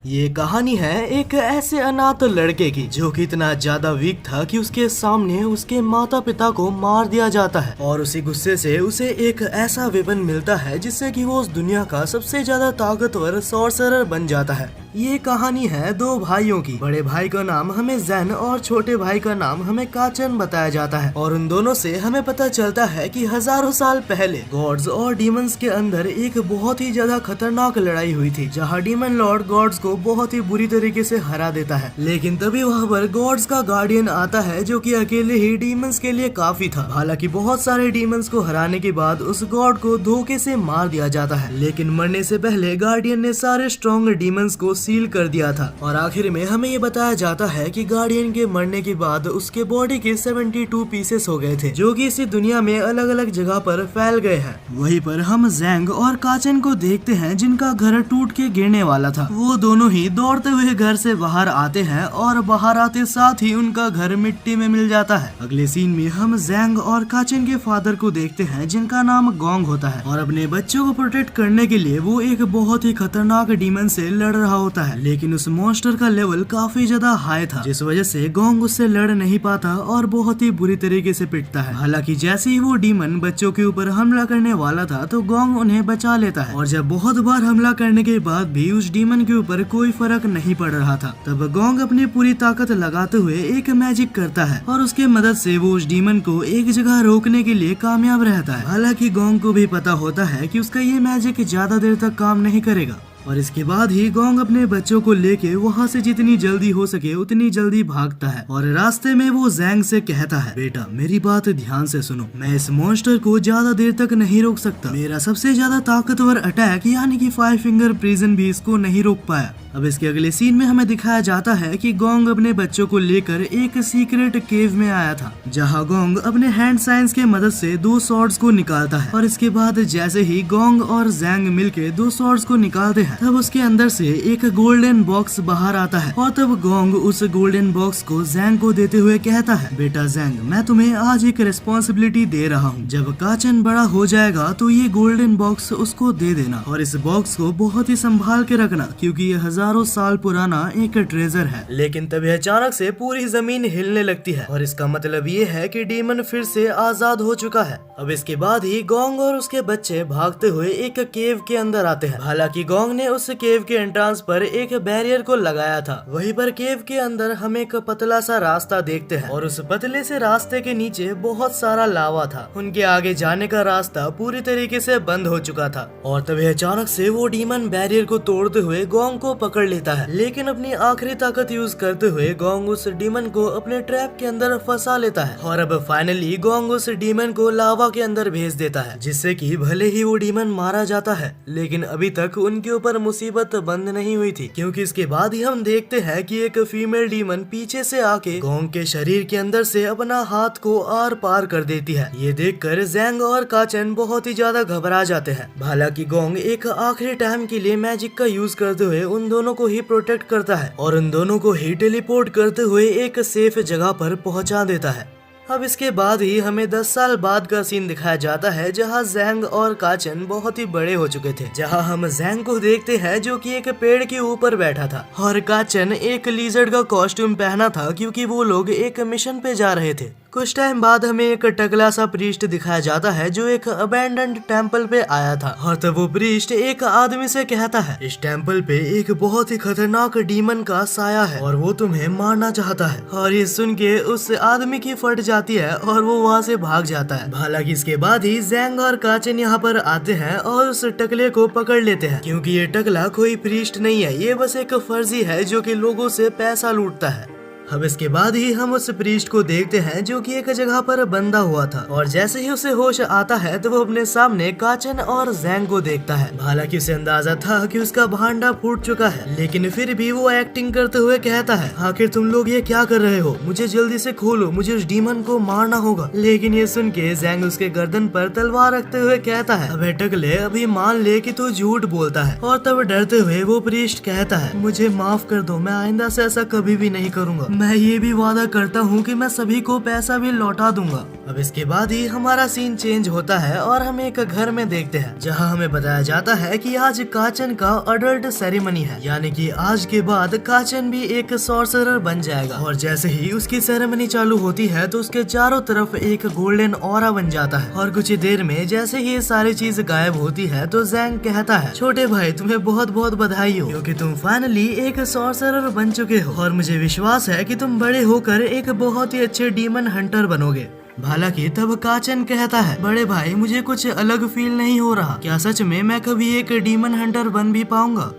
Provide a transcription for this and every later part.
ये कहानी है एक ऐसे अनाथ लड़के की जो कि इतना ज्यादा वीक था कि उसके सामने उसके माता पिता को मार दिया जाता है और उसी गुस्से से उसे एक ऐसा वेपन मिलता है जिससे कि वो उस दुनिया का सबसे ज्यादा ताकतवर सॉर्सरर बन जाता है। ये कहानी है दो भाइयों की। बड़े भाई का नाम हमें जैन और छोटे भाई का नाम हमें काचन बताया जाता है और उन दोनों से हमें पता चलता है कि हजारों साल पहले गॉड्स और डीमंस के अंदर एक बहुत ही ज्यादा खतरनाक लड़ाई हुई थी, जहाँ डीमन लॉर्ड गॉड्स को बहुत ही बुरी तरीके से हरा देता है। लेकिन तभी वहाँ पर गॉड्स का गार्डियन आता है जो कि अकेले ही डीमंस के लिए काफी था। हालांकि बहुत सारे डीमंस को हराने के बाद उस गॉड को धोखे से मार दिया जाता है, लेकिन मरने से पहले गार्डियन ने सारे स्ट्रॉन्ग डीमंस को सील कर दिया था। और आखिर में हमें ये बताया जाता है कि गार्डियन के मरने के बाद उसके बॉडी के 72 पीसेस हो गए थे, जो कि इसी दुनिया में अलग अलग जगह पर फैल गए हैं। वहीं पर हम जैंग और काचन को देखते हैं जिनका घर टूट के गिरने वाला था। वो दोनों ही दौड़ते हुए घर से बाहर आते हैं और बाहर आते साथ ही उनका घर मिट्टी में मिल जाता है। अगले सीन में हम जैंग और काचन के फादर को देखते हैं जिनका नाम गोंग होता है और अपने बच्चों को प्रोटेक्ट करने के लिए वो एक बहुत ही खतरनाक डीमन से लड़ रहा होता है। लेकिन उस मॉन्स्टर का लेवल काफी ज्यादा हाई था, जिस वजह से गोंग उससे लड़ नहीं पाता और बहुत ही बुरी तरीके से पिटता है। हालांकि जैसे ही वो डीमन बच्चों के ऊपर हमला करने वाला था तो गोंग उन्हें बचा लेता है और जब बहुत बार हमला करने के बाद भी उस डीमन के ऊपर कोई फर्क नहीं पड़ रहा था, तब गोंग अपनी पूरी ताकत लगाते हुए एक मैजिक करता है और उसके मदद से वो उस डीमन को एक जगह रोकने के लिए कामयाब रहता है। हालांकि गोंग को भी पता होता है कि उसका ये मैजिक ज्यादा देर तक काम नहीं करेगा और इसके बाद ही गोंग अपने बच्चों को लेके वहाँ से जितनी जल्दी हो सके उतनी जल्दी भागता है और रास्ते में वो जैंग से कहता है, बेटा मेरी बात ध्यान से सुनो, मैं इस मॉन्स्टर को ज्यादा देर तक नहीं रोक सकता। मेरा सबसे ज्यादा ताकतवर अटैक यानी कि 5 फिंगर प्रिजन भी इसको नहीं रोक पाया। अब इसके अगले सीन में हमें दिखाया जाता है कि गोंग अपने बच्चों को लेकर एक सीक्रेट केव में आया था, जहां गोंग अपने हैंड साइंस के मदद से 2 स्वॉर्ड्स को निकालता है और इसके बाद जैसे ही गोंग और जैंग मिलके 2 स्वॉर्ड्स को निकालते हैं तब उसके अंदर से एक गोल्डन बॉक्स बाहर आता है और तब गोंग उस गोल्डन बॉक्स को जैंग को देते हुए कहता है, बेटा जैंग मैं तुम्हें आज एक रिस्पॉन्सिबिलिटी दे रहा हूँ, जब काचन बड़ा हो जाएगा तो ये गोल्डन बॉक्स उसको दे देना और इस बॉक्स को बहुत ही संभाल के रखना क्योंकि ये हजारों साल पुराना एक ट्रेजर है। लेकिन तभी अचानक से पूरी जमीन हिलने लगती है और इसका मतलब ये है कि डीमन फिर से आजाद हो चुका है। अब इसके बाद ही गोंग और उसके बच्चे भागते हुए एक केव के अंदर आते हैं। हालांकि गोंग ने उस केव के एंट्रेंस पर एक बैरियर को लगाया था। वहीं पर केव के अंदर हम एक पतला सा रास्ता देखते हैं और उस पतले से रास्ते के नीचे बहुत सारा लावा था। उनके आगे जाने का रास्ता पूरी तरीके से बंद हो चुका था और तभी अचानक से वो डीमन बैरियर को तोड़ते हुए गोंग को पकड़ लेता है, लेकिन अपनी आखिरी ताकत यूज करते हुए गोंग उस डीमन को अपने ट्रैप के अंदर फंसा लेता है और अब फाइनली गोंग उस डीमन को लावा के अंदर भेज देता है, जिससे कि भले ही वो डीमन मारा जाता है लेकिन अभी तक उनके ऊपर मुसीबत बंद नहीं हुई थी, क्योंकि इसके बाद ही हम देखते हैं कि एक फीमेल डीमन पीछे से आके गोंग के शरीर के अंदर से अपना हाथ को आर पार कर देती है। ये देखकर जैंग और काचन बहुत ही ज्यादा घबरा जाते हैं। हालांकि गोंग एक आखिरी टाइम के लिए मैजिक का यूज करते हुए उन दोनों को ही प्रोटेक्ट करता है और उन दोनों को ही टेलीपोर्ट करते हुए एक सेफ जगह पर पहुंचा देता है। अब इसके बाद ही हमें 10 साल बाद का सीन दिखाया जाता है, जहां जैंग और काचन बहुत ही बड़े हो चुके थे। जहां हम जैंग को देखते हैं जो कि एक पेड़ के ऊपर बैठा था और काचन एक लीजर्ड का कॉस्ट्यूम पहना था क्योंकि वो लोग एक मिशन पे जा रहे थे। कुछ टाइम बाद हमें एक टकला सा प्रीस्ट दिखाया जाता है जो एक अबैंडन्ड टेम्पल पे आया था और तब वो प्रीस्ट एक आदमी से कहता है, इस टेम्पल पे एक बहुत ही खतरनाक डीमन का साया है और वो तुम्हें मारना चाहता है। और ये सुन के उस आदमी की फट जाती है और वो वहाँ से भाग जाता है। हालांकि इसके बाद ही जैंग और काचन यहाँ पर आते हैं और उस टकले को पकड़ लेते हैं, क्योंकि ये टकला कोई प्रीस्ट नहीं है, ये बस एक फर्जी है जो कि लोगों से पैसा लूटता है। अब इसके बाद ही हम उस प्रीस्ट को देखते हैं जो कि एक जगह पर बंधा हुआ था और जैसे ही उसे होश आता है तो वो अपने सामने काचन और जैंग को देखता है। हालांकि उसे अंदाजा था कि उसका भांडा फूट चुका है, लेकिन फिर भी वो एक्टिंग करते हुए कहता है, आखिर तुम लोग ये क्या कर रहे हो, मुझे जल्दी से खोलो, मुझे उस डीमन को मारना होगा। लेकिन ये सुन के जैंग उसके गर्दन पर तलवार रखते हुए कहता है, अबे टकले अभी मान ले कि तू झूठ बोलता है। और तब डरते हुए वो प्रीस्ट कहता है, मुझे माफ कर दो, मैं आइंदा से ऐसा कभी भी नहीं करूंगा। मैं ये भी वादा करता हूँ कि मैं सभी को पैसा भी लौटा दूंगा। अब इसके बाद ही हमारा सीन चेंज होता है और हम एक घर में देखते हैं जहाँ हमें बताया जाता है कि आज काचन का अडल्ट सेरेमनी है, यानी कि आज के बाद काचन भी एक सॉर्सरर बन जाएगा। और जैसे ही उसकी सेरेमनी चालू होती है तो उसके चारों तरफ एक गोल्डन ऑरा बन जाता है और कुछ ही देर में जैसे ही ये सारी चीज गायब होती है तो जैंग कहता है, छोटे भाई तुम्हें बहुत बहुत बधाई हो क्योंकि तुम फाइनली एक सॉर्सरर बन चुके हो और मुझे विश्वास है कि तुम बड़े होकर एक बहुत ही अच्छे डीमन हंटर बनोगे। हालांकि तब काचन कहता है, बड़े भाई मुझे कुछ अलग फील नहीं हो रहा, क्या सच में मैं कभी एक डीमन हंटर बन भी पाऊंगा?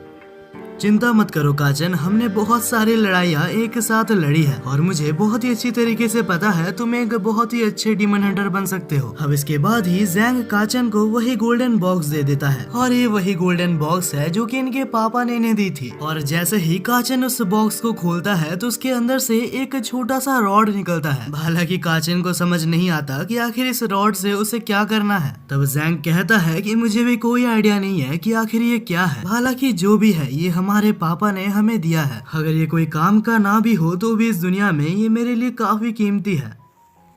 चिंता मत करो काचन, हमने बहुत सारी लड़ाइयाँ एक साथ लड़ी है और मुझे बहुत ही अच्छी तरीके से पता है तुम एक बहुत ही अच्छे डीमन हंटर बन सकते हो। अब इसके बाद ही जैंग काचन को वही गोल्डन बॉक्स दे देता है और ये वही गोल्डन बॉक्स है जो कि इनके पापा ने इन्हें दी थी। और जैसे ही काचन उस बॉक्स को खोलता है तो उसके अंदर से एक छोटा सा रॉड निकलता है। हालांकि काचन को समझ नहीं आता कि आखिर इस रॉड से उसे क्या करना है। तब जैंग कहता है कि मुझे भी कोई आइडिया नहीं है कि आखिर ये क्या है, हालांकि जो भी है ये हमारे पापा ने हमें दिया है। अगर ये कोई काम का ना भी हो तो भी इस दुनिया में ये मेरे लिए काफी कीमती है।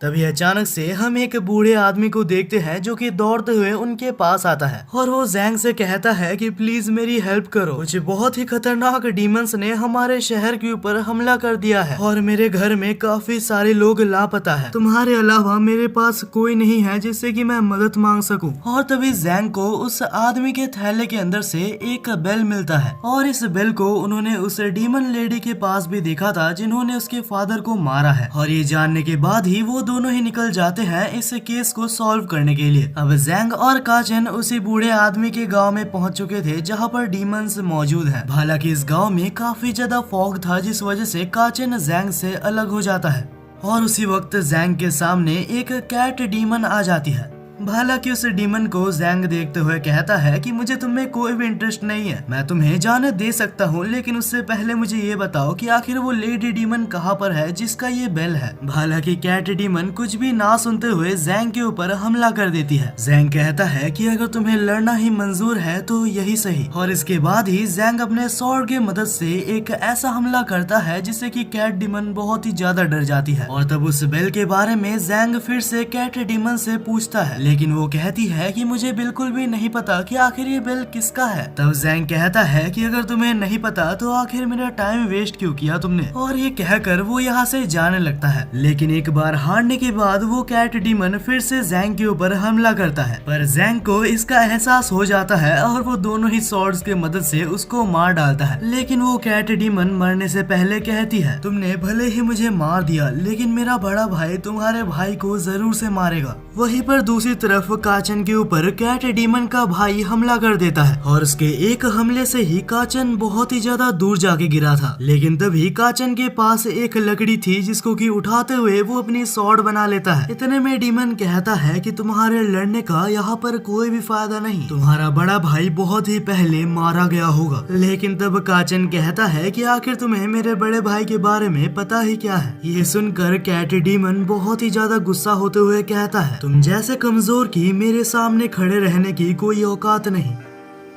तभी अचानक से हम एक बूढ़े आदमी को देखते हैं जो कि दौड़ते हुए उनके पास आता है और वो जैंग से कहता है कि प्लीज मेरी हेल्प करो, कुछ बहुत ही खतरनाक डीमंस ने हमारे शहर के ऊपर हमला कर दिया है और मेरे घर में काफी सारे लोग लापता है। तुम्हारे अलावा मेरे पास कोई नहीं है जिससे कि मैं मदद मांग सकूं। और तभी जैंग को उस आदमी के थैले के अंदर से एक बेल मिलता है और इस बेल को उन्होंने उस डीमन लेडी के पास भी देखा था जिन्होंने उसके फादर को मारा है। और ये जानने के बाद ही वो दोनों ही निकल जाते हैं इस केस को सॉल्व करने के लिए। अब जैंग और काचन उसी बूढ़े आदमी के गांव में पहुंच चुके थे जहां पर डीमंस मौजूद हैं। हालांकि इस गांव में काफी ज्यादा फॉग था जिस वजह से काचन जैंग से अलग हो जाता है और उसी वक्त जैंग के सामने एक कैट डीमन आ जाती है। हालांकि उस डीमन को जैंग देखते हुए कहता है कि मुझे तुम्हें कोई भी इंटरेस्ट नहीं है, मैं तुम्हें जाने दे सकता हूँ, लेकिन उससे पहले मुझे ये बताओ कि आखिर वो लेडी डीमन कहाँ पर है जिसका ये बेल है। हालांकि कैट डीमन कुछ भी ना सुनते हुए जैंग के ऊपर हमला कर देती है। जैंग कहता है कि अगर तुम्हें लड़ना ही मंजूर है तो यही सही। और इसके बाद ही जैंग अपने स्वॉर्ड की मदद से एक ऐसा हमला करता है जिससे कि कैट डीमन बहुत ही ज्यादा डर जाती है। और तब उस बेल के बारे में जैंग फिर से कैट डीमन से पूछता है, लेकिन वो कहती है कि मुझे बिल्कुल भी नहीं पता कि आखिर ये बेल किसका है। तब जैंग कहता है कि अगर तुम्हें नहीं पता तो आखिर मेरा टाइम वेस्ट क्यों किया तुमने। और ये कहकर वो यहाँ से जाने लगता है। लेकिन एक बार हारने के बाद वो कैट डीमन फिर से जैंग के ऊपर हमला करता है, पर जैंग को इसका एहसास हो जाता है और वो दोनों ही स्वॉर्ड्स की मदद से उसको मार डालता है। लेकिन वो कैट डीमन मरने से पहले कहती है, तुमने भले ही मुझे मार दिया लेकिन मेरा बड़ा भाई तुम्हारे भाई को जरूर से मारेगा। वहीं पर दूसरी तरफ काचन के ऊपर कैट डीमन का भाई हमला कर देता है और उसके एक हमले से ही काचन बहुत ही ज्यादा दूर जाके गिरा था। लेकिन तभी काचन के पास एक लकड़ी थी जिसको कि उठाते हुए वो अपनी स्वॉर्ड बना लेता है। इतने में डीमन कहता है कि तुम्हारे लड़ने का यहाँ पर कोई भी फायदा नहीं, तुम्हारा बड़ा भाई बहुत ही पहले मारा गया होगा। लेकिन तब काचन कहता है कि आखिर तुम्हें मेरे बड़े भाई के बारे में पता ही क्या है। ये सुनकर कैट डीमन बहुत ही ज्यादा गुस्सा होते हुए कहता है, तुम जैसे कमजोर की मेरे सामने खड़े रहने की कोई औकात नहीं।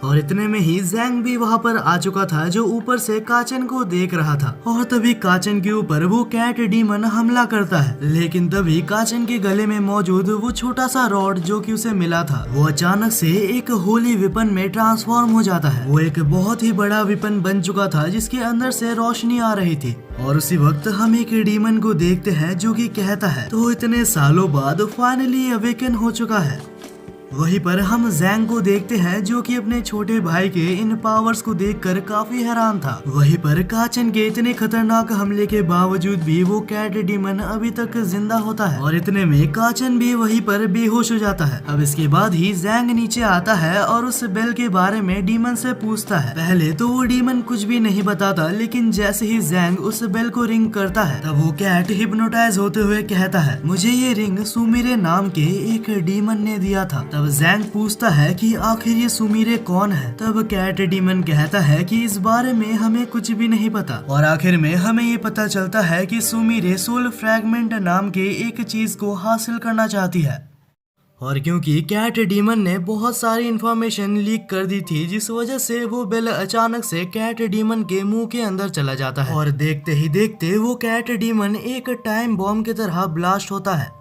और इतने में ही जैंग भी वहाँ पर आ चुका था जो ऊपर से काचन को देख रहा था। और तभी काचन के ऊपर वो कैट डीमन हमला करता है। लेकिन तभी काचन के गले में मौजूद वो छोटा सा रॉड जो कि उसे मिला था वो अचानक से एक होली विपन में ट्रांसफॉर्म हो जाता है। वो एक बहुत ही बड़ा विपन बन चुका था जिसके अंदर से रोशनी आ रही थी। और उसी वक्त हम एक डीमन को देखते हैं जो कि कहता है, तो इतने सालों बाद फाइनली अवेकन हो चुका है। वहीं पर हम जैंग को देखते हैं जो कि अपने छोटे भाई के इन पावर्स को देखकर काफी हैरान था। वहीं पर काचन के इतने खतरनाक हमले के बावजूद भी वो कैट डीमन अभी तक जिंदा होता है। और इतने में काचन भी वहीं पर बेहोश हो जाता है। अब इसके बाद ही जैंग नीचे आता है और उस बेल के बारे में डीमन से पूछता है। पहले तो वो डीमन कुछ भी नहीं बताता, लेकिन जैसे ही जैंग उस बेल को रिंग करता है तब वो कैट हिप्नोटाइज होते हुए कहता है, मुझे ये रिंग सुमीरे नाम के एक डीमन ने दिया था। तब जैंग पूछता है कि आखिर ये सुमीरे कौन है। तब कैट डीमन कहता है कि इस बारे में हमें कुछ भी नहीं पता। और आखिर में हमें ये पता चलता है कि सुमीरे सोल फ्रैगमेंट नाम के एक चीज को हासिल करना चाहती है। और क्योंकि कैट डीमन ने बहुत सारी इंफॉर्मेशन लीक कर दी थी, जिस वजह से वो बेल अचानक से कैट डीमन के मुंह के अंदर चला जाता है और देखते ही देखते वो कैट डीमन एक टाइम बॉम्ब की तरह ब्लास्ट होता है।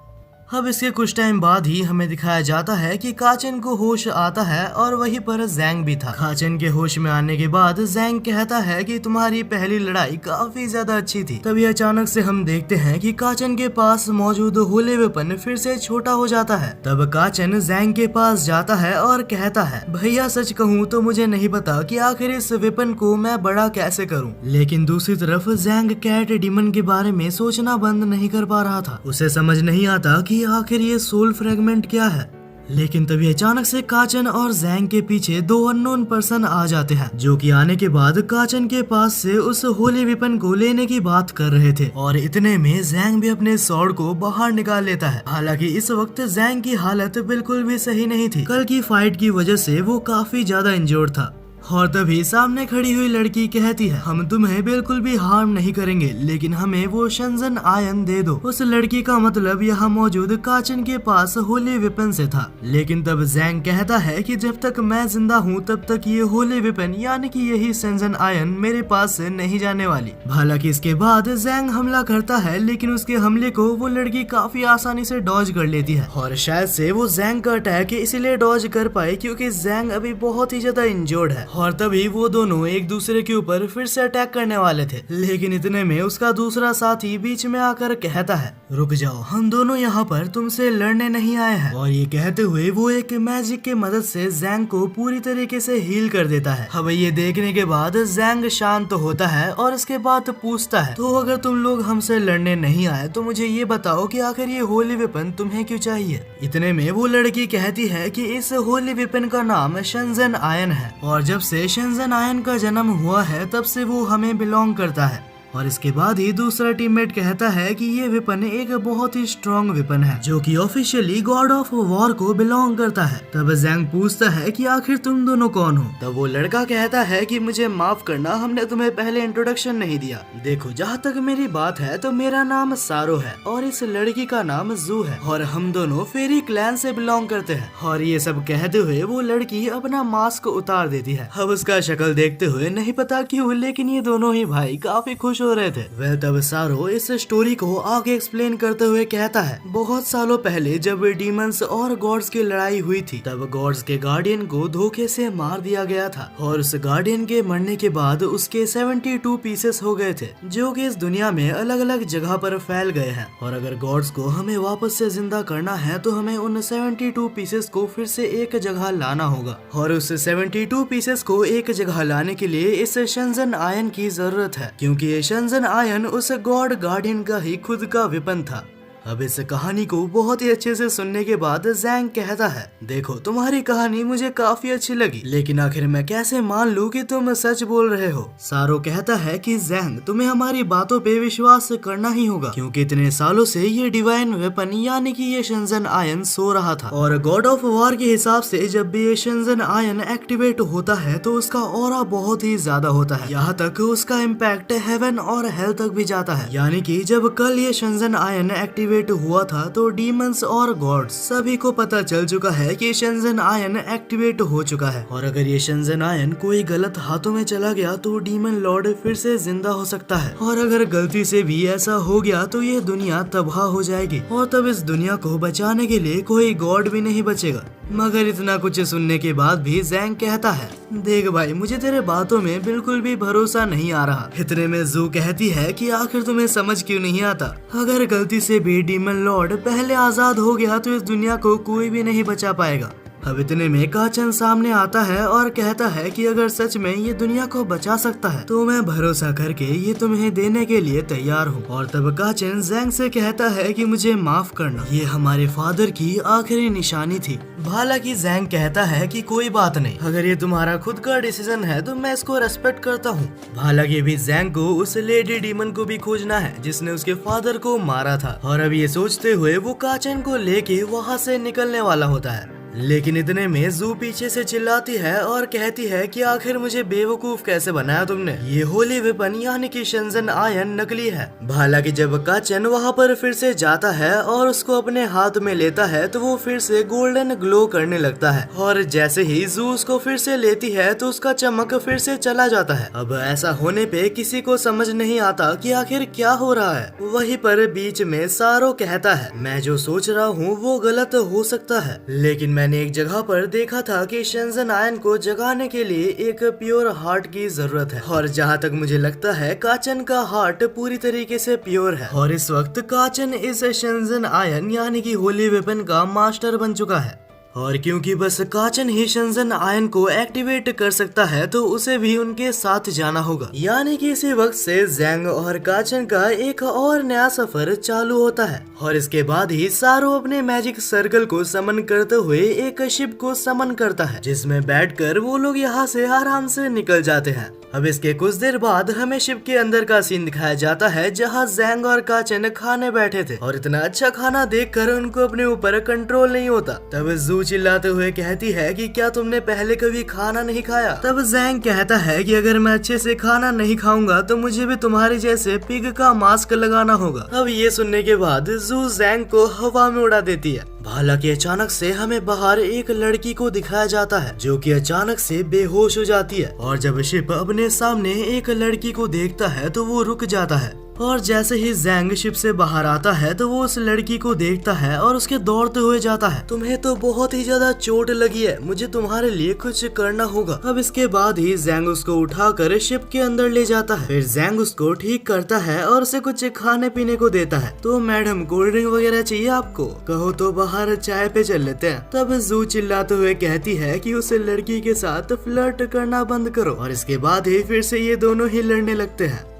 अब इसके कुछ टाइम बाद ही हमें दिखाया जाता है कि काचन को होश आता है और वहीं पर जैंग भी था। काचन के होश में आने के बाद जैंग कहता है कि तुम्हारी पहली लड़ाई काफी ज्यादा अच्छी थी। तभी अचानक से हम देखते हैं कि काचन के पास मौजूद होले वेपन फिर से छोटा हो जाता है। तब काचन जैंग के पास जाता है और कहता है, भैया सच कहूँ तो मुझे नहीं पता कि आखिर इस वेपन को मैं बड़ा कैसे करूँ। लेकिन दूसरी तरफ जैंग कैट डीमन के बारे में सोचना बंद नहीं कर पा रहा था। उसे समझ नहीं आता कि आखिर ये सोल फ्रेगमेंट क्या है। लेकिन तभी अचानक से काचन और जैंग के पीछे दो अननोन पर्सन आ जाते हैं, जो कि आने के बाद काचन के पास से उस होली वेपन को लेने की बात कर रहे थे। और इतने में जैंग भी अपने स्वॉर्ड को बाहर निकाल लेता है। हालांकि इस वक्त जैंग की हालत बिल्कुल भी सही नहीं थी। कल की फाइट की वजह से वो काफी ज्यादा इंजर्ड था। और तभी सामने खड़ी हुई लड़की कहती है, हम तुम्हें बिल्कुल भी हार्म नहीं करेंगे, लेकिन हमें वो शंजन आयन दे दो। उस लड़की का मतलब यहाँ मौजूद काचन के पास होली वेपन से था। लेकिन तब जैंग कहता है कि जब तक मैं जिंदा हूँ तब तक ये होली वेपन यानी कि यही शंजन आयन मेरे पास से नहीं जाने वाली। हालांकि इसके बाद जैंग हमला करता है, लेकिन उसके हमले को वो लड़की काफी आसानी से डॉज कर लेती है। और शायद से वो जैंग का अटैक इसीलिए डॉज कर पाए क्योंकि जैंग अभी बहुत ही ज्यादा इंजर्ड है। और तभी वो दोनों एक दूसरे के ऊपर फिर से अटैक करने वाले थे। लेकिन इतने में उसका दूसरा साथी बीच में आकर कहता है, रुक जाओ, हम दोनों यहाँ पर तुमसे लड़ने नहीं आए हैं। और ये कहते हुए वो एक मैजिक के मदद से जैंग को पूरी तरीके से हील कर देता है। अब ये देखने के बाद जैंग शांत होता है और इसके बाद पूछता है, तो अगर तुम लोग हमसे लड़ने नहीं आए तो मुझे ये बताओ कि आखिर ये होली वेपन तुम्हें क्यों चाहिए। इतने में वो लड़की कहती है कि इस होली वेपन का नाम शंजन आयन है और जब से शंजन आयन का जन्म हुआ है तब से वो हमें बिलोंग करता है। और इसके बाद ही दूसरा टीममेट कहता है कि ये वेपन एक बहुत ही स्ट्रॉन्ग वेपन है जो कि ऑफिशियली गॉड ऑफ वॉर को बिलोंग करता है। तब जैंग पूछता है कि आखिर तुम दोनों कौन हो। तब वो लड़का कहता है कि मुझे माफ करना, हमने तुम्हें पहले इंट्रोडक्शन नहीं दिया। देखो, जहाँ तक मेरी बात है तो मेरा नाम सारो है और इस लड़की का नाम जू है और हम दोनों फेरी क्लैन से बिलोंग करते हैं। और ये सब कहते हुए वो लड़की अपना मास्क उतार देती है। अब उसका शक्ल देखते हुए नहीं पता क्यों, लेकिन ये दोनों ही भाई काफी खुश हो रहे थे। वह तब सारो इस स्टोरी को आगे एक्सप्लेन करते हुए कहता है, बहुत सालों पहले जब डीमंस और गॉड्स की लड़ाई हुई थी तब गॉड्स के गार्डियन को धोखे से मार दिया गया था और उस गार्डियन के मरने के बाद उसके 72 पीसेस हो गए थे, जो कि इस दुनिया में अलग अलग जगह पर फैल गए हैं। और अगर गॉड्स को हमें वापस से जिंदा करना है तो हमें उन 72 पीसेस को फिर से एक जगह लाना होगा। और उस 72 पीसेस को एक जगह लाने के लिए इस शंजन आयन की जरूरत है, क्योंकि ये शंजन आयन उस गॉड गार्डियन का ही खुद का वेपन था। अब इस कहानी को बहुत ही अच्छे से सुनने के बाद जैंग कहता है, देखो, तुम्हारी कहानी मुझे काफी अच्छी लगी, लेकिन आखिर मैं कैसे मान लूं कि तुम सच बोल रहे हो। सारो कहता है कि जैंग, तुम्हें हमारी बातों पे विश्वास करना ही होगा, क्योंकि इतने सालों से ये डिवाइन वेपन यानी कि ये शंजन आयन सो रहा था और गॉड ऑफ वॉर के हिसाब से जब भी ये शंजन आयन एक्टिवेट होता है तो उसका ऑरा बहुत ही ज्यादा होता है, यहाँ तक उसका इम्पैक्ट हेवन और हेल तक भी जाता है। यानी कि जब कल ये शंजन आयन एक्टिवेट हुआ था तो डीमंस और गॉड्स सभी को पता चल चुका है कि शंजन आयन एक्टिवेट हो चुका है। और अगर ये शंजन आयन कोई गलत हाथों में चला गया तो डीमन लॉर्ड फिर से जिंदा हो सकता है, और अगर गलती से भी ऐसा हो गया तो ये दुनिया तबाह हो जाएगी और तब इस दुनिया को बचाने के लिए कोई गॉड भी नहीं बचेगा। मगर इतना कुछ सुनने के बाद भी जैंग कहता है, देख भाई, मुझे तेरे बातों में बिल्कुल भी भरोसा नहीं आ रहा। इतने में जू कहती है कि आखिर तुम्हें समझ क्यों नहीं आता, अगर गलती से भी डीमन लॉर्ड पहले आजाद हो गया तो इस दुनिया को कोई भी नहीं बचा पाएगा। अब इतने में काचन सामने आता है और कहता है कि अगर सच में ये दुनिया को बचा सकता है तो मैं भरोसा करके ये तुम्हें देने के लिए तैयार हूँ। और तब काचन जैंग से कहता है कि मुझे माफ करना, ये हमारे फादर की आखिरी निशानी थी। हालांकि जैंग कहता है कि कोई बात नहीं, अगर ये तुम्हारा खुद का डिसीजन है तो मैं इसको रेस्पेक्ट करता हूँ। हालांकि अभी जैंग को उस लेडी डीमन को भी खोजना है जिसने उसके फादर को मारा था। और अब ये सोचते हुए वो काचन को लेके वहाँ से निकलने वाला होता है। लेकिन इतने में जू पीछे से चिल्लाती है और कहती है कि आखिर मुझे बेवकूफ कैसे बनाया तुमने, ये होली वेपन यानी कि शेंजन आयन नकली है। हालांकि जब काचन वहाँ पर फिर से जाता है और उसको अपने हाथ में लेता है तो वो फिर से गोल्डन ग्लो करने लगता है, और जैसे ही जू उसको फिर से लेती है तो उसका चमक फिर से चला जाता है। अब ऐसा होने पे किसी को समझ नहीं आता कि आखिर क्या हो रहा है। वहीं पर बीच में सारो कहता है, मैं जो सोच रहा हूँ वो गलत हो सकता है, लेकिन मैंने एक जगह पर देखा था कि शेंजन आयन को जगाने के लिए एक प्योर हार्ट की जरूरत है, और जहाँ तक मुझे लगता है काचन का हार्ट पूरी तरीके से प्योर है, और इस वक्त काचन इस शेंजन आयन यानी कि होली वेपन का मास्टर बन चुका है। और क्योंकि बस काचन ही शेंजन आयन को एक्टिवेट कर सकता है तो उसे भी उनके साथ जाना होगा, यानी कि इसी वक्त से ज़ैंग और काचन का एक और नया सफर चालू होता है। और इसके बाद ही सारो अपने मैजिक सर्कल को समन करते हुए एक शिप को समन करता है, जिसमें बैठकर वो लोग यहाँ से आराम से निकल जाते हैं। अब इसके कुछ देर बाद हमें शिप के अंदर का सीन दिखाया जाता है, जहाँ ज़ैंग और काचन खाने बैठे थे, और इतना अच्छा खाना देखकर उनको अपने ऊपर कंट्रोल नहीं होता। तब जू चिल्लाते हुए कहती है कि क्या तुमने पहले कभी खाना नहीं खाया? तब ज़ैंग कहता है कि अगर मैं अच्छे से खाना नहीं खाऊंगा तो मुझे भी तुम्हारी जैसे पिग का मास्क लगाना होगा। अब ये सुनने के बाद जू ज़ैंग को हवा में उड़ा देती है। हालांकि अचानक से हमें बाहर एक लड़की को दिखाया जाता है जो कि अचानक से बेहोश हो जाती है, और जब शिप अपने सामने एक लड़की को देखता है तो वो रुक जाता है, और जैसे ही ज़ैंग शिप से बाहर आता है तो वो उस लड़की को देखता है और उसके दौड़ते हुए जाता है। तुम्हें तो बहुत ही ज्यादा चोट लगी है, मुझे तुम्हारे लिए कुछ करना होगा। अब इसके बाद ही ज़ैंग उसको उठाकर शिप के अंदर ले जाता है। फिर ज़ैंग उसको ठीक करता है और उसे कुछ खाने पीने को देता है। तो मैडम कोल्ड ड्रिंक वगैरह चाहिए आपको? कहो तो बाहर चाय पे चल लेते हैं। तब जू चिल्लाते हुए कहती है कि उस लड़की के साथ फ्लर्ट करना बंद करो, और इसके बाद ही फिर से ये दोनों ही लड़ने लगते हैं।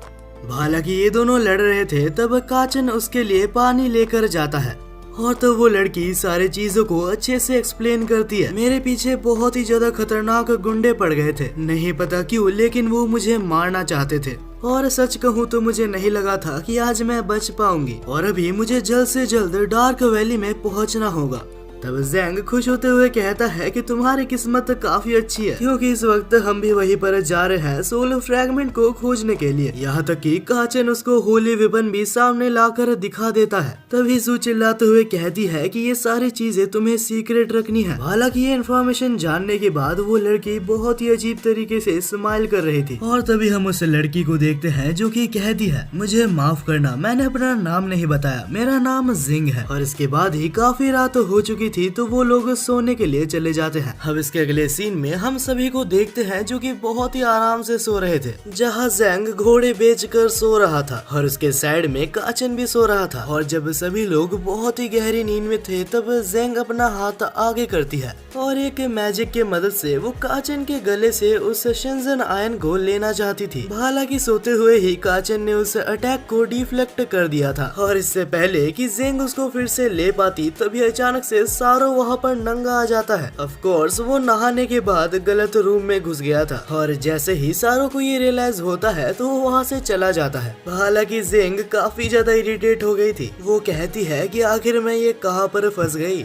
हालांकि ये दोनों लड़ रहे थे तब काचन उसके लिए पानी लेकर जाता है, और तो वो लड़की सारी चीजों को अच्छे से एक्सप्लेन करती है। मेरे पीछे बहुत ही ज्यादा खतरनाक गुंडे पड़ गए थे, नहीं पता क्यों, लेकिन वो मुझे मारना चाहते थे, और सच कहूँ तो मुझे नहीं लगा था कि आज मैं बच पाऊंगी, और अभी मुझे जल्द से जल्द डार्क वैली में पहुँचना होगा। तब ज़ैंग खुश होते हुए कहता है कि तुम्हारी किस्मत काफी अच्छी है, क्योंकि इस वक्त हम भी वहीं पर जा रहे हैं सोल फ्रैगमेंट को खोजने के लिए। यहाँ तक कि काचन उसको होली वेपन भी सामने लाकर दिखा देता है। तभी जू चिल्लाते हुए कहती है कि ये सारी चीजें तुम्हें सीक्रेट रखनी है। हालांकि ये इन्फॉर्मेशन जानने के बाद वो लड़की बहुत ही अजीब तरीके से स्माइल कर रही थी, और तभी हम उस लड़की को देखते हैं जो कि कहती है, मुझे माफ करना, मैंने अपना नाम नहीं बताया, मेरा नाम जिंग है। और इसके बाद ही काफी रात हो चुकी थी तो वो लोग सोने के लिए चले जाते हैं। अब इसके अगले सीन में हम सभी को देखते हैं जो कि बहुत ही आराम से सो रहे थे, जहाँ ज़ैंग घोड़े बेचकर सो रहा था और उसके साइड में काचन भी सो रहा था। और जब सभी लोग बहुत ही गहरी नींद में थे तब ज़ैंग अपना हाथ आगे करती है और एक मैजिक के मदद से वो काचन के गले से उस शेंजन आयन को लेना चाहती थी। हालांकि सोते हुए ही काचन ने उस अटैक को डिफ्लेक्ट कर दिया था, और इससे पहले कि ज़ैंग उसको फिर से ले पाती तभी अचानक से सारो वहाँ पर नंगा आ जाता है। ऑफ कोर्स वो नहाने के बाद गलत रूम में घुस गया था, और जैसे ही सारो को ये रियलाइज होता है तो वो वहाँ से चला जाता है। हालांकि ज़ैंग काफी ज्यादा इरिटेट हो गई थी। वो कहती है कि आखिर मैं ये कहाँ पर फंस गई।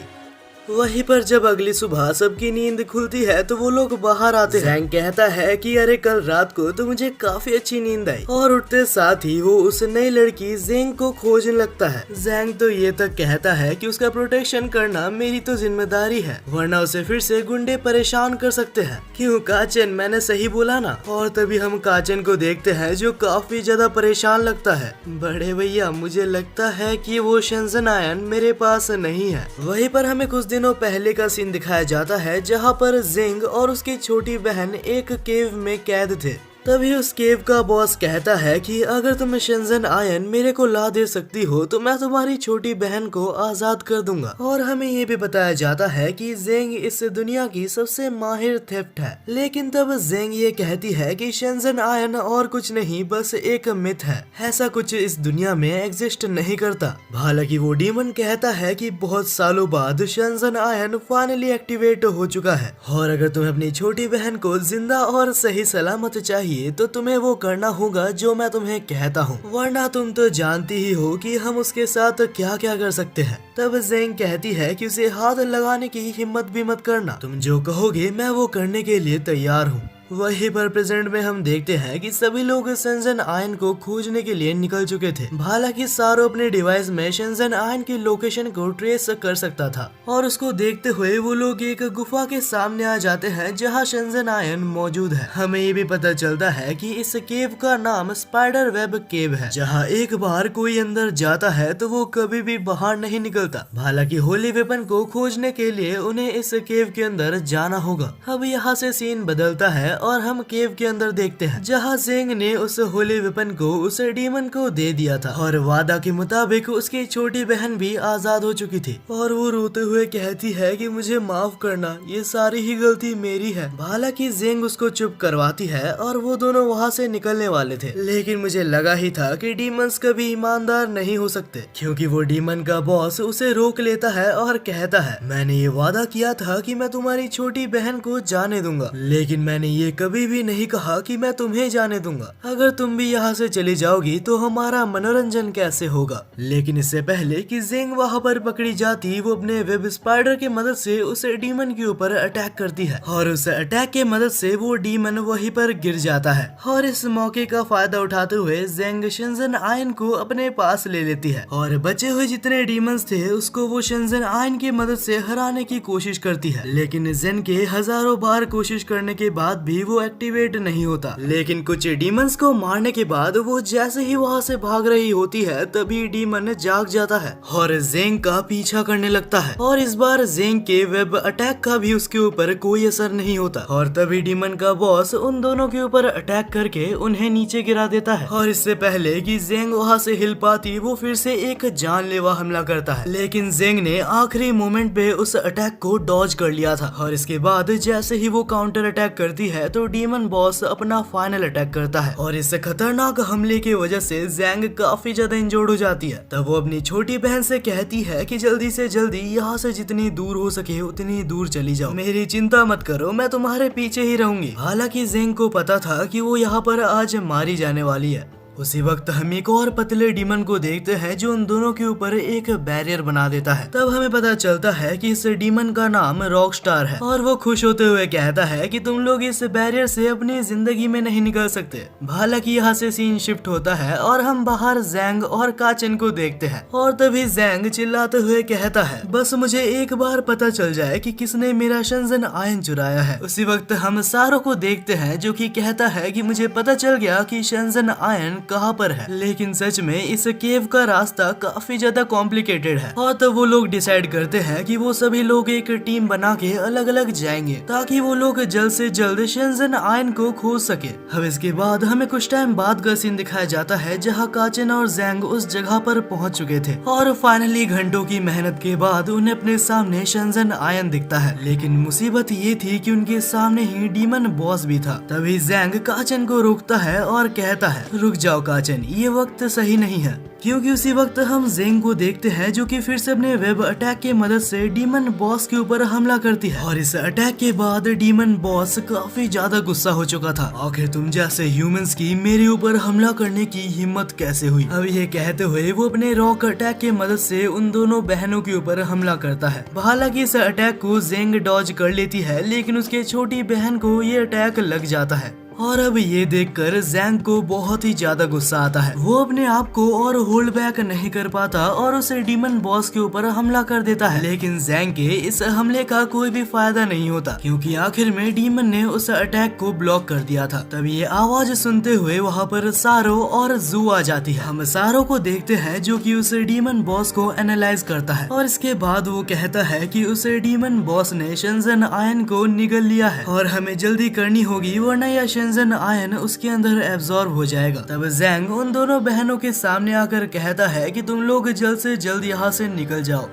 वहीं पर जब अगली सुबह सबकी नींद खुलती है तो वो लोग बाहर आते हैं। ज़ैंग कहता है कि अरे कल रात को तो मुझे काफी अच्छी नींद आई, और उठते साथ ही वो उस नई लड़की ज़ैंग को खोजने लगता है। ज़ैंग तो ये तक कहता है कि उसका प्रोटेक्शन करना मेरी तो जिम्मेदारी है, वरना उसे फिर से गुंडे परेशान कर सकते हैं। क्यों काचन, मैंने सही बोला ना? और तभी हम काचन को देखते हैं जो काफी ज्यादा परेशान लगता है। बड़े भैया, मुझे लगता है कि वो शेंजन आयन मेरे पास नहीं है। वहीं पर हमें कुछ दिनों पहले का सीन दिखाया जाता है जहाँ पर ज़ैंग और उसकी छोटी बहन एक केव में कैद थे। तभी उस केव का बॉस कहता है कि अगर तुम शेंजन आयन मेरे को ला दे सकती हो तो मैं तुम्हारी छोटी बहन को आजाद कर दूंगा। और हमें ये भी बताया जाता है कि ज़ैंग इस दुनिया की सबसे माहिर थेफ्ट है। लेकिन तब ज़ैंग ये कहती है कि शेंजन आयन और कुछ नहीं, बस एक मिथ है, ऐसा कुछ इस दुनिया में एग्जिस्ट नहीं करता। हालांकि वो डीमन कहता है कि बहुत सालों बाद शेंजन आयन फाइनली एक्टिवेट हो चुका है, और अगर तुम्हें अपनी छोटी बहन को जिंदा और सही सलामत चाहिए चाहिए तो तुम्हें वो करना होगा जो मैं तुम्हें कहता हूँ, वरना तुम तो जानती ही हो कि हम उसके साथ क्या क्या कर सकते हैं। तब जेंग कहती है कि उसे हाथ लगाने की हिम्मत भी मत करना, तुम जो कहोगे मैं वो करने के लिए तैयार हूँ। वहीं पर प्रेजेंट में हम देखते हैं कि सभी लोग शेंजन आयन को खोजने के लिए निकल चुके थे। हालांकि सारो अपने डिवाइस में शेंजन आयन की लोकेशन को ट्रेस कर सकता था और उसको देखते हुए वो लोग एक गुफा के सामने आ जाते हैं जहां शेंजन आयन मौजूद है। हमें ये भी पता चलता है कि इस केव का नाम स्पाइडर वेब केव है, जहां एक बार कोई अंदर जाता है तो वो कभी भी बाहर नहीं निकलता। हालांकि होली वेपन को खोजने के लिए उन्हें इस केव के अंदर जाना होगा। अब यहाँ से सीन बदलता है और हम केव के अंदर देखते हैं जहाँ जेंग ने उस होली वेपन को उस डीमन को दे दिया था और वादा के मुताबिक उसकी छोटी बहन भी आजाद हो चुकी थी और वो रोते हुए कहती है कि मुझे माफ करना, ये सारी ही गलती मेरी है। हालांकि जेंग उसको चुप करवाती है और वो दोनों वहाँ से निकलने वाले थे, लेकिन मुझे लगा ही था कि डीमंस कभी ईमानदार नहीं हो सकते, क्योंकि वो डीमन का बॉस उसे रोक लेता है और कहता है मैंने ये वादा किया था कि मैं तुम्हारी छोटी बहन को जाने दूंगा, लेकिन मैंने ये कभी भी नहीं कहा कि मैं तुम्हें जाने दूंगा। अगर तुम भी यहाँ से चली जाओगी तो हमारा मनोरंजन कैसे होगा। लेकिन इससे पहले कि जेंग वहाँ पर पकड़ी जाती, वो अपने वेब स्पाइडर की मदद से उस डीमन के ऊपर अटैक करती है और उस अटैक के मदद से वो डीमन वहीं पर गिर जाता है। और इस मौके का फायदा उठाते हुए जेंग शेंजन आयन को अपने पास ले लेती है और बचे हुए जितने डीमंस थे उसको वो शेंजन आयन की मदद से हराने की कोशिश करती है। लेकिन जेन के हजारों बार कोशिश करने के बाद भी वो एक्टिवेट नहीं होता। लेकिन कुछ डीमंस को मारने के बाद वो जैसे ही वहाँ से भाग रही होती है तभी डीमन जाग जाता है और जेंग का पीछा करने लगता है और इस बार जेंग के वेब अटैक का भी उसके ऊपर कोई असर नहीं होता और तभी डीमन का बॉस उन दोनों के ऊपर अटैक करके उन्हें नीचे गिरा देता है। और इससे पहले कि जेंग वहाँ से हिल पाती वो फिर से एक जानलेवा हमला करता है, लेकिन जेंग ने आखिरी मोमेंट पे उस अटैक को डॉज कर लिया था और इसके बाद जैसे ही वो काउंटर अटैक करती है तो डीमन बॉस अपना फाइनल अटैक करता है और इस खतरनाक हमले की वजह से जेंग काफी ज्यादा इंजर्ड हो जाती है। तब वो अपनी छोटी बहन से कहती है कि जल्दी से जल्दी यहाँ से जितनी दूर हो सके उतनी दूर चली जाओ, मेरी चिंता मत करो, मैं तुम्हारे पीछे ही रहूंगी। हालांकि जेंग को पता था कि वो यहाँ पर आज मारी जाने वाली है। उसी वक्त हम एक और पतले डीमन को देखते हैं जो उन दोनों के ऊपर एक बैरियर बना देता है। तब हमें पता चलता है कि इस डीमन का नाम रॉक स्टार है और वो खुश होते हुए कहता है कि तुम लोग इस बैरियर से अपनी जिंदगी में नहीं निकल सकते। हालांकि यहाँ से सीन शिफ्ट होता है और हम बाहर जेंग और काचन को देखते हैं और तभी जेंग चिल्लाते हुए कहता है बस मुझे एक बार पता चल जाए कि किसने मेरा शेंजन आयन चुराया है। उसी वक्त हम सारो को देखते हैं जो कि कहता है कि मुझे पता चल गया कि शेंजन आयन कहाँ पर है, लेकिन सच में इस केव का रास्ता काफी ज्यादा कॉम्प्लिकेटेड है। और तब वो लोग डिसाइड करते हैं कि वो सभी लोग एक टीम बना के अलग अलग जाएंगे ताकि वो लोग जल्द से जल्द शेंजन आयन को खोज सके। अब इसके बाद हमें कुछ टाइम बाद का सीन दिखाया जाता है जहाँ काचन और जेंग उस जगह पर पहुँच चुके थे और फाइनली घंटों की मेहनत के बाद उन्हें अपने सामने शेंजन आयन दिखता है। लेकिन मुसीबत ये थी कि उनके सामने ही डीमन बॉस भी था। तभी जेंग काचन को रोकता है और कहता है रुक जाओ काचन, ये वक्त सही नहीं है, क्योंकि उसी वक्त हम जेंग को देखते हैं जो कि फिर से अपने वेब अटैक की मदद से डीमन बॉस के ऊपर हमला करती है। और इस अटैक के बाद डीमन बॉस काफी ज्यादा गुस्सा हो चुका था। आखिर तुम जैसे ह्यूमंस की मेरे ऊपर हमला करने की हिम्मत कैसे हुई। अब ये कहते हुए वो अपने रॉक अटैक की मदद से उन दोनों बहनों के ऊपर हमला करता है। हालांकि इस अटैक को जेंग डॉज कर लेती है, लेकिन उसके छोटी बहन को ये अटैक लग जाता है। और अब ये देखकर जेंग को बहुत ही ज्यादा गुस्सा आता है। वो अपने आप को और होल्ड बैक नहीं कर पाता और उस डीमन बॉस के ऊपर हमला कर देता है। लेकिन जेंग के इस हमले का कोई भी फायदा नहीं होता, क्योंकि आखिर में डीमन ने उस अटैक को ब्लॉक कर दिया था। तब ये आवाज सुनते हुए वहाँ पर सारो और जू आ जाती है। हम सारो को देखते हैं जो कि उस डीमन बॉस को एनालाइज करता है और इसके बाद वो कहता है कि उस डीमन बॉस ने शेंजन आयन को निगल लिया है और हमें जल्दी करनी होगी, वरना यह शेंजन आयन उसके अंदर एब्जॉर्ब हो जाएगा। तब जेंग उन दोनों बहनों के सामने आकर कहता है कि तुम लोग जल्द से जल्द यहाँ से निकल जाओ।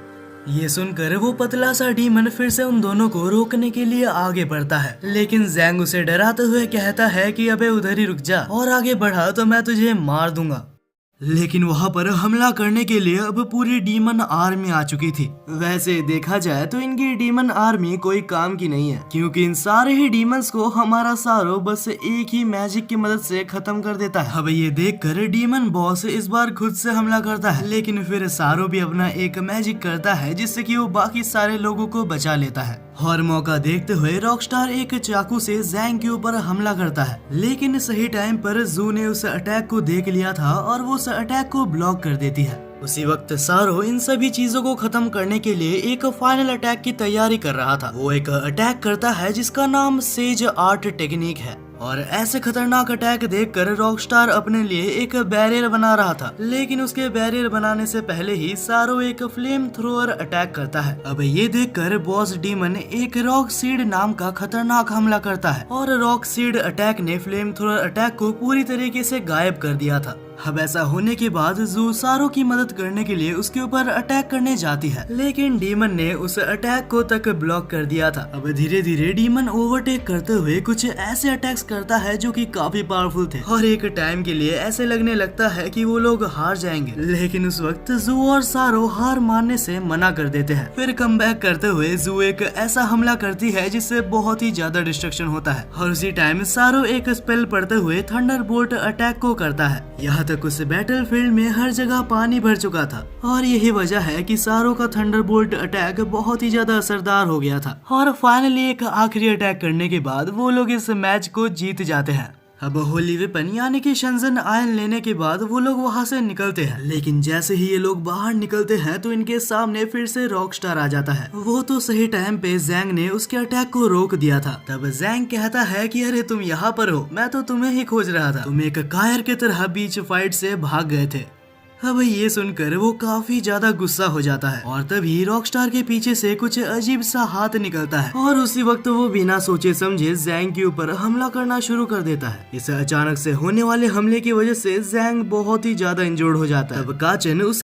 ये सुनकर वो पतला सा डीमन फिर से उन दोनों को रोकने के लिए आगे बढ़ता है, लेकिन जेंग उसे डराते हुए कहता है कि अबे उधर ही रुक जा और आगे बढ़ा तो मैं तुझे मार दूंगा। लेकिन वहाँ पर हमला करने के लिए अब पूरी डीमन आर्मी आ चुकी थी। वैसे देखा जाए तो इनकी डीमन आर्मी कोई काम की नहीं है, क्योंकि इन सारे ही डीमंस को हमारा सारो बस एक ही मैजिक की मदद से खत्म कर देता है। अब ये देखकर डीमन बॉस इस बार खुद से हमला करता है, लेकिन फिर सारो भी अपना एक मैजिक करता है जिससे कि वो बाकी सारे लोगों को बचा लेता है। और मौका देखते हुए रॉकस्टार एक चाकू से जैंग के ऊपर हमला करता है, लेकिन सही टाइम पर जू ने उस अटैक को देख लिया था और वो उस अटैक को ब्लॉक कर देती है। उसी वक्त सारो इन सभी चीजों को खत्म करने के लिए एक फाइनल अटैक की तैयारी कर रहा था। वो एक अटैक करता है जिसका नाम सेज आर्ट टेक्निक है, और ऐसे खतरनाक अटैक देखकर रॉकस्टार अपने लिए एक बैरियर बना रहा था, लेकिन उसके बैरियर बनाने से पहले ही सारो एक फ्लेम थ्रोअर अटैक करता है। अब ये देखकर बॉस डीमन एक रॉक सीड नाम का खतरनाक हमला करता है, और रॉक सीड अटैक ने फ्लेम थ्रोअर अटैक को पूरी तरीके से गायब कर दिया था। अब ऐसा होने के बाद जू सारो की मदद करने के लिए उसके ऊपर अटैक करने जाती है, लेकिन डीमन ने उस अटैक को तक ब्लॉक कर दिया था। अब धीरे धीरे डीमन ओवरटेक करते हुए कुछ ऐसे अटैक्स करता है जो कि काफी पावरफुल थे, और एक टाइम के लिए ऐसे लगने लगता है कि वो लोग हार जाएंगे, लेकिन उस वक्त जू और सारो हार मानने से मना कर देते हैं। फिर कमबैक करते हुए जू एक ऐसा हमला करती है जिससे बहुत ही ज्यादा डिस्ट्रक्शन होता है, और उसी टाइम सारो एक स्पेल पढ़ते हुए थंडरबोल्ट अटैक को करता है। यहाँ तक उस बैटलफील्ड में हर जगह पानी भर चुका था, और यही वजह है कि सारो का थंडरबोल्ट अटैक बहुत ही ज्यादा असरदार हो गया था। और फाइनली एक आखिरी अटैक करने के बाद वो लोग इस मैच को जीत जाते हैं। अब होली वेपन यानी कि शंजन आयन लेने के बाद वो लोग वहाँ से निकलते हैं, लेकिन जैसे ही ये लोग बाहर निकलते हैं तो इनके सामने फिर से रॉकस्टार आ जाता है। वो तो सही टाइम पे जैंग ने उसके अटैक को रोक दिया था। तब जैंग कहता है कि अरे तुम यहाँ पर हो, मैं तो तुम्हें ही खोज रहा था, तुम एक कायर की तरह बीच फाइट से भाग गए थे। अब ये सुनकर वो काफी ज्यादा गुस्सा हो जाता है, और तभी रॉकस्टार के पीछे से कुछ अजीब सा हाथ निकलता है, और उसी वक्त वो बिना सोचे समझे जैंग के ऊपर हमला करना शुरू कर देता है। इस अचानक से होने वाले हमले की वजह से जैंग बहुत ही ज्यादा इंजर्ड हो जाता है। अब काचन